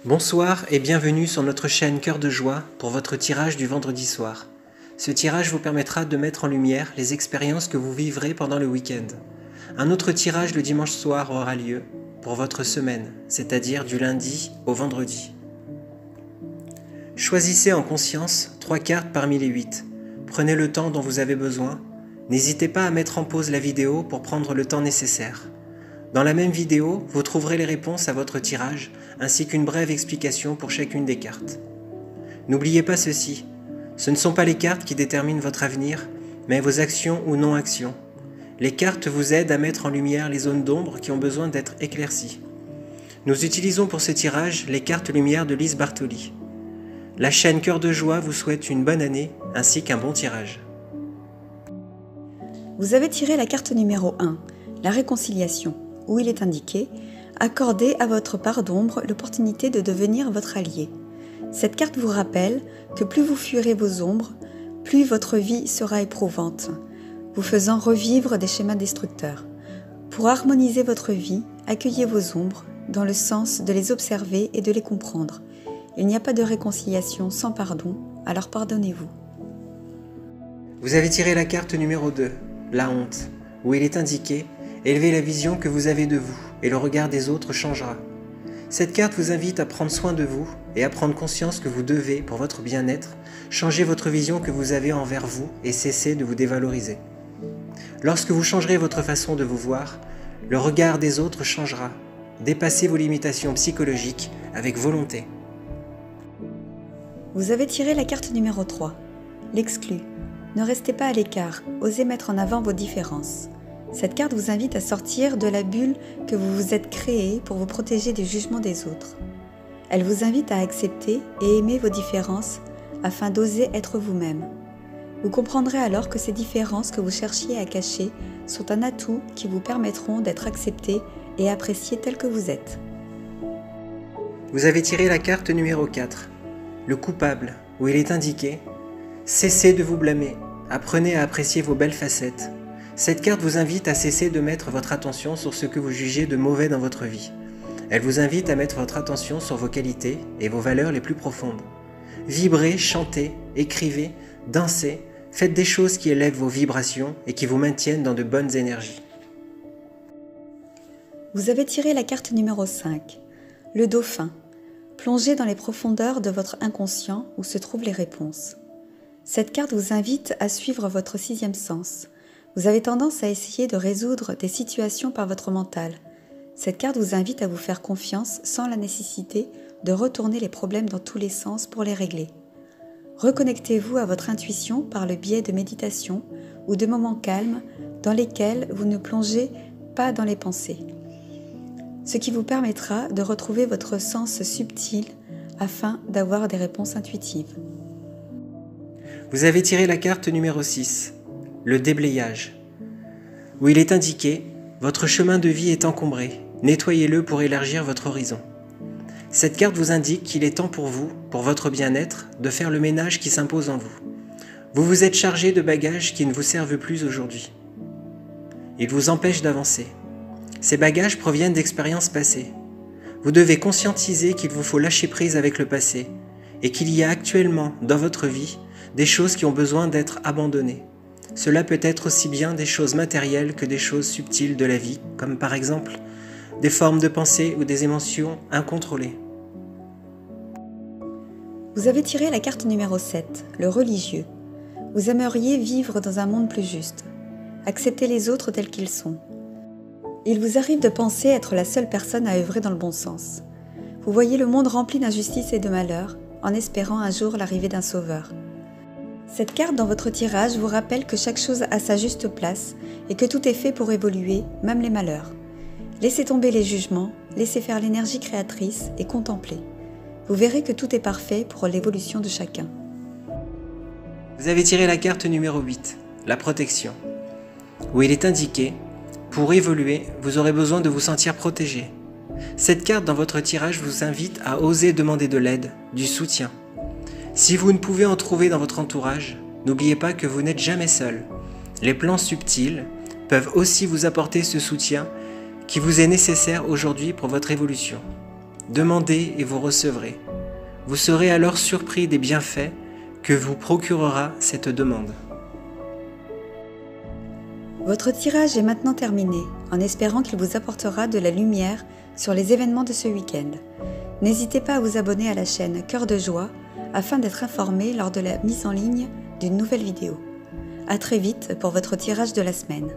Bonsoir et bienvenue sur notre chaîne Cœur de Joie pour votre tirage du vendredi soir. Ce tirage vous permettra de mettre en lumière les expériences que vous vivrez pendant le week-end. Un autre tirage le dimanche soir aura lieu pour votre semaine, c'est-à-dire du lundi au vendredi. Choisissez en conscience 3 cartes parmi les 8. Prenez le temps dont vous avez besoin. N'hésitez pas à mettre en pause la vidéo pour prendre le temps nécessaire. Dans la même vidéo, vous trouverez les réponses à votre tirage, ainsi qu'une brève explication pour chacune des cartes. N'oubliez pas ceci, ce ne sont pas les cartes qui déterminent votre avenir, mais vos actions ou non-actions. Les cartes vous aident à mettre en lumière les zones d'ombre qui ont besoin d'être éclaircies. Nous utilisons pour ce tirage les cartes lumière de Lise Bartoli. La chaîne Cœur de Joie vous souhaite une bonne année, ainsi qu'un bon tirage. Vous avez tiré la carte numéro 1, la réconciliation, où il est indiqué « Accordez à votre part d'ombre l'opportunité de devenir votre allié ». Cette carte vous rappelle que plus vous fuirez vos ombres, plus votre vie sera éprouvante, vous faisant revivre des schémas destructeurs. Pour harmoniser votre vie, accueillez vos ombres dans le sens de les observer et de les comprendre. Il n'y a pas de réconciliation sans pardon, alors pardonnez-vous. Vous avez tiré la carte numéro 2, la honte, où il est indiqué « Élevez la vision que vous avez de vous, et le regard des autres changera ». Cette carte vous invite à prendre soin de vous et à prendre conscience que vous devez, pour votre bien-être, changer votre vision que vous avez envers vous et cesser de vous dévaloriser. Lorsque vous changerez votre façon de vous voir, le regard des autres changera. Dépassez vos limitations psychologiques avec volonté. Vous avez tiré la carte numéro 3, l'exclu. Ne restez pas à l'écart, osez mettre en avant vos différences. Cette carte vous invite à sortir de la bulle que vous vous êtes créée pour vous protéger du jugement des autres. Elle vous invite à accepter et aimer vos différences afin d'oser être vous-même. Vous comprendrez alors que ces différences que vous cherchiez à cacher sont un atout qui vous permettront d'être accepté et apprécié tel que vous êtes. Vous avez tiré la carte numéro 4, le coupable, où il est indiqué « Cessez de vous blâmer, apprenez à apprécier vos belles facettes ». Cette carte vous invite à cesser de mettre votre attention sur ce que vous jugez de mauvais dans votre vie. Elle vous invite à mettre votre attention sur vos qualités et vos valeurs les plus profondes. Vibrez, chantez, écrivez, dansez, faites des choses qui élèvent vos vibrations et qui vous maintiennent dans de bonnes énergies. Vous avez tiré la carte numéro 5, le dauphin. Plongez dans les profondeurs de votre inconscient où se trouvent les réponses. Cette carte vous invite à suivre votre 6e sens. Vous avez tendance à essayer de résoudre des situations par votre mental. Cette carte vous invite à vous faire confiance sans la nécessité de retourner les problèmes dans tous les sens pour les régler. Reconnectez-vous à votre intuition par le biais de méditation ou de moments calmes dans lesquels vous ne plongez pas dans les pensées. Ce qui vous permettra de retrouver votre sens subtil afin d'avoir des réponses intuitives. Vous avez tiré la carte numéro 6. Le déblayage, où il est indiqué « Votre chemin de vie est encombré, nettoyez-le pour élargir votre horizon ». Cette carte vous indique qu'il est temps pour vous, pour votre bien-être, de faire le ménage qui s'impose en vous. Vous vous êtes chargé de bagages qui ne vous servent plus aujourd'hui. Ils vous empêchent d'avancer. Ces bagages proviennent d'expériences passées. Vous devez conscientiser qu'il vous faut lâcher prise avec le passé et qu'il y a actuellement, dans votre vie, des choses qui ont besoin d'être abandonnées. Cela peut être aussi bien des choses matérielles que des choses subtiles de la vie, comme par exemple des formes de pensée ou des émotions incontrôlées. Vous avez tiré la carte numéro 7, le religieux. Vous aimeriez vivre dans un monde plus juste. Acceptez les autres tels qu'ils sont. Il vous arrive de penser être la seule personne à œuvrer dans le bon sens. Vous voyez le monde rempli d'injustice et de malheur, en espérant un jour l'arrivée d'un sauveur. Cette carte dans votre tirage vous rappelle que chaque chose a sa juste place et que tout est fait pour évoluer, même les malheurs. Laissez tomber les jugements, laissez faire l'énergie créatrice et contemplez. Vous verrez que tout est parfait pour l'évolution de chacun. Vous avez tiré la carte numéro 8, la protection, où il est indiqué « Pour évoluer, vous aurez besoin de vous sentir protégé ». Cette carte dans votre tirage vous invite à oser demander de l'aide, du soutien. Si vous ne pouvez en trouver dans votre entourage, n'oubliez pas que vous n'êtes jamais seul. Les plans subtils peuvent aussi vous apporter ce soutien qui vous est nécessaire aujourd'hui pour votre évolution. Demandez et vous recevrez. Vous serez alors surpris des bienfaits que vous procurera cette demande. Votre tirage est maintenant terminé, en espérant qu'il vous apportera de la lumière sur les événements de ce week-end. N'hésitez pas à vous abonner à la chaîne Cœur de Joie afin d'être informé lors de la mise en ligne d'une nouvelle vidéo. À très vite pour votre tirage de la semaine.